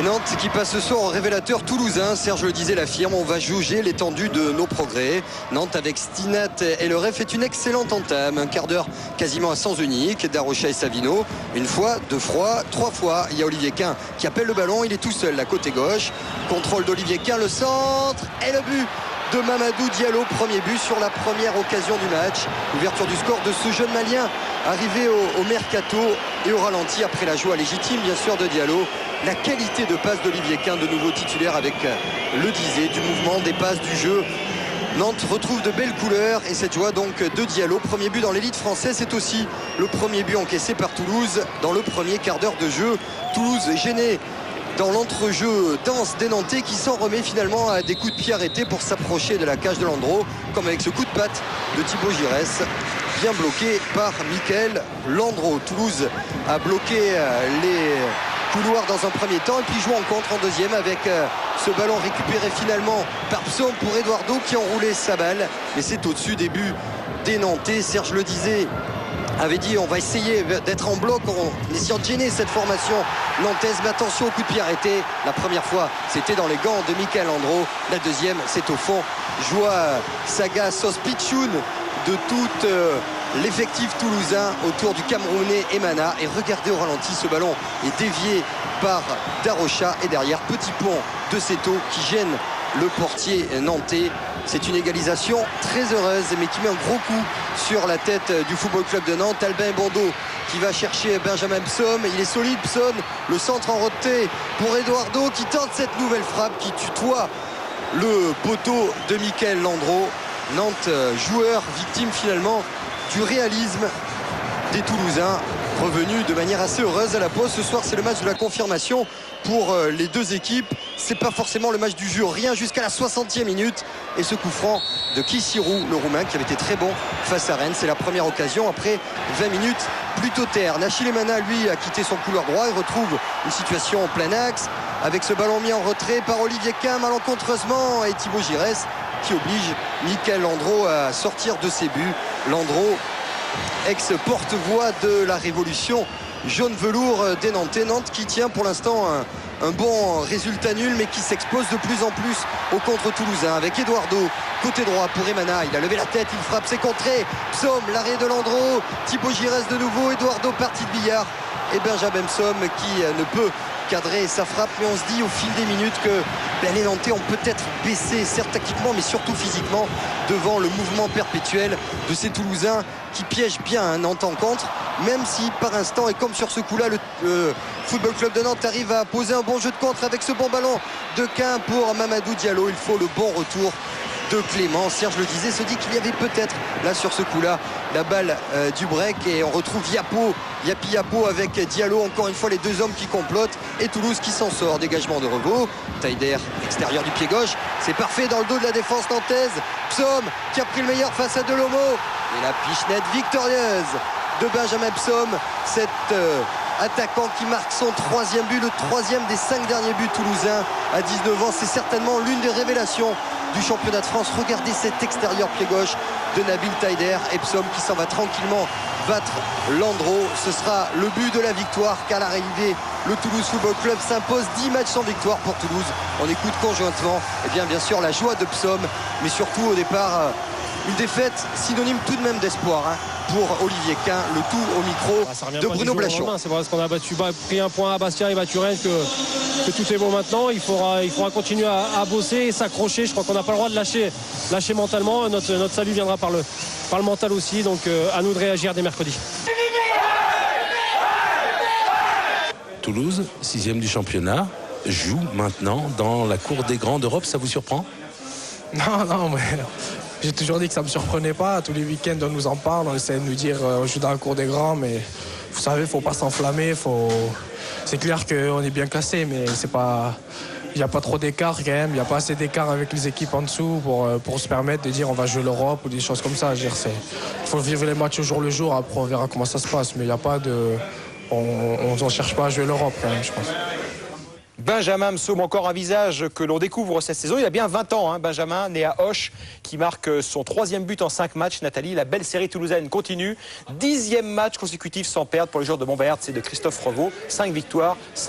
Et Nantes qui passe ce soir au révélateur toulousain. Serge le disait, l'affirme, on va jauger l'étendue de nos progrès. Nantes avec Stinat et le Ref fait une excellente entame. Un quart d'heure quasiment à sens unique. Darocha et Savino. Une fois, deux fois, trois fois. Il y a Olivier Quin qui appelle le ballon. Il est tout seul, la côté gauche. Contrôle d'Olivier Quin, le centre et le but de Mamadou Diallo, premier but sur la première occasion du match. Ouverture du score de ce jeune Malien arrivé au mercato et au ralenti après la joie légitime bien sûr de Diallo. La qualité de passe d'Olivier Quin, de nouveau titulaire avec le disait, du mouvement, des passes, du jeu. Nantes retrouve de belles couleurs et cette joie donc de Diallo. Premier but dans l'élite française, c'est aussi le premier but encaissé par Toulouse dans le premier quart d'heure de jeu. Toulouse gêné dans l'entrejeu dense des Nantais qui s'en remet finalement à des coups de pied arrêtés pour s'approcher de la cage de Landreau, comme avec ce coup de patte de Thibaut Giresse, bien bloqué par Mickaël Landreau. Toulouse a bloqué les couloirs dans un premier temps et puis joue en contre en deuxième avec ce ballon récupéré finalement par Psaume pour Eduardo qui enroulait sa balle. Mais c'est au-dessus des buts des Nantais. Serge le disait, avait dit on va essayer d'être en bloc en essayant de gêner cette formation nantaise, mais attention au coup de pied arrêté. La première fois c'était dans les gants de Mickaël Landreau, la deuxième c'est au fond. Joie Saga Sos Pichoun de tout l'effectif toulousain autour du Camerounais Emana. Et regardez au ralenti, ce ballon est dévié par Darocha et derrière petit pont de Seto qui gêne le portier nantais. C'est une égalisation très heureuse mais qui met un gros coup sur la tête du Football Club de Nantes. Albin Bondo qui va chercher Benjamin Psaume, il est solide Psaume, le centre en retrait pour Eduardo qui tente cette nouvelle frappe qui tutoie le poteau de Mickaël Landreau. Nantes joueur victime finalement du réalisme des Toulousains, revenus de manière assez heureuse à la pause. Ce soir c'est le match de la confirmation pour les deux équipes. C'est pas forcément le match du jour, rien jusqu'à la 60e minute. Et ce coup franc de Kissirou, le Roumain, qui avait été très bon face à Rennes. C'est la première occasion après 20 minutes plutôt terre. Nachil Emana, lui, a quitté son couloir droit et retrouve une situation en plein axe avec ce ballon mis en retrait par Olivier Quin malencontreusement et Thibaut Giresse qui oblige Mickaël Landreau à sortir de ses buts. Landreau, ex-porte-voix de la révolution jaune velours des Nantais. Nantes qui tient pour l'instant un bon résultat nul mais qui s'expose de plus en plus au contre toulousain avec Eduardo côté droit pour Emana. Il a levé la tête, il frappe, c'est contré. Psaume, l'arrêt de Landreau, Thibaut Giresse de nouveau, Eduardo parti de billard et Benjamin Psaume qui ne peut cadrer sa frappe. Mais on se dit au fil des minutes que les Nantais ont peut-être baissé, certes tactiquement mais surtout physiquement, devant le mouvement perpétuel de ces Toulousains qui piègent bien Nantes en contre, même si par instant, et comme sur ce coup-là, le Football Club de Nantes arrive à poser un bon jeu de contre avec ce bon ballon de Quin pour Mamadou Diallo. Il faut le bon retour de Clément. Serge le disait, se dit qu'il y avait peut-être là sur ce coup-là la balle du break et on retrouve Yapi Yapo avec Diallo, encore une fois les deux hommes qui complotent et Toulouse qui s'en sort. Dégagement de Revaux, Taider extérieur du pied gauche, c'est parfait dans le dos de la défense nantaise. Psaume qui a pris le meilleur face à Delomo et la pichenette victorieuse de Benjamin Psaume, cet attaquant qui marque son troisième but, le troisième des 5 derniers buts toulousains à 19 ans. C'est certainement l'une des révélations du championnat de France. Regardez cet extérieur pied gauche de Nabil Taider et Psaume qui s'en va tranquillement battre Landreau. Ce sera le but de la victoire car à l'arrivée le Toulouse Football Club s'impose 10 matchs sans victoire pour Toulouse. On écoute conjointement bien sûr la joie de Psaume mais surtout au départ une défaite synonyme tout de même d'espoir pour Olivier Quin, le tout au micro de Bruno Blachon. C'est parce qu'on a pris un point à Bastia et battu Rennes que tout est bon maintenant. Il faudra continuer à bosser et s'accrocher. Je crois qu'on n'a pas le droit de lâcher mentalement. Notre salut viendra par le mental aussi. Donc à nous de réagir dès mercredi. Toulouse, 6e du championnat, joue maintenant dans la cour des grands d'Europe. Ça vous surprend ? Non, mais j'ai toujours dit que ça ne me surprenait pas. Tous les week-ends, on nous en parle, on essaie de nous dire on joue dans la cour des grands, mais vous savez, il ne faut pas s'enflammer. C'est clair qu'on est bien classé, mais il n'y a pas trop d'écart quand même. Il n'y a pas assez d'écart avec les équipes en dessous pour se permettre de dire on va jouer l'Europe ou des choses comme ça. Il faut vivre les matchs au jour le jour, après on verra comment ça se passe. Mais il n'y a pas de... On ne cherche pas à jouer l'Europe quand même, je pense. Benjamin Psaume, encore un visage que l'on découvre cette saison. Il a bien 20 ans, Benjamin, né à Auch, qui marque son 3e but en 5 matchs. Nathalie, la belle série toulousaine continue. 10e match consécutif sans perdre pour les joueurs de Montbéliard, c'est de Christophe Revaux. 5 victoires, 5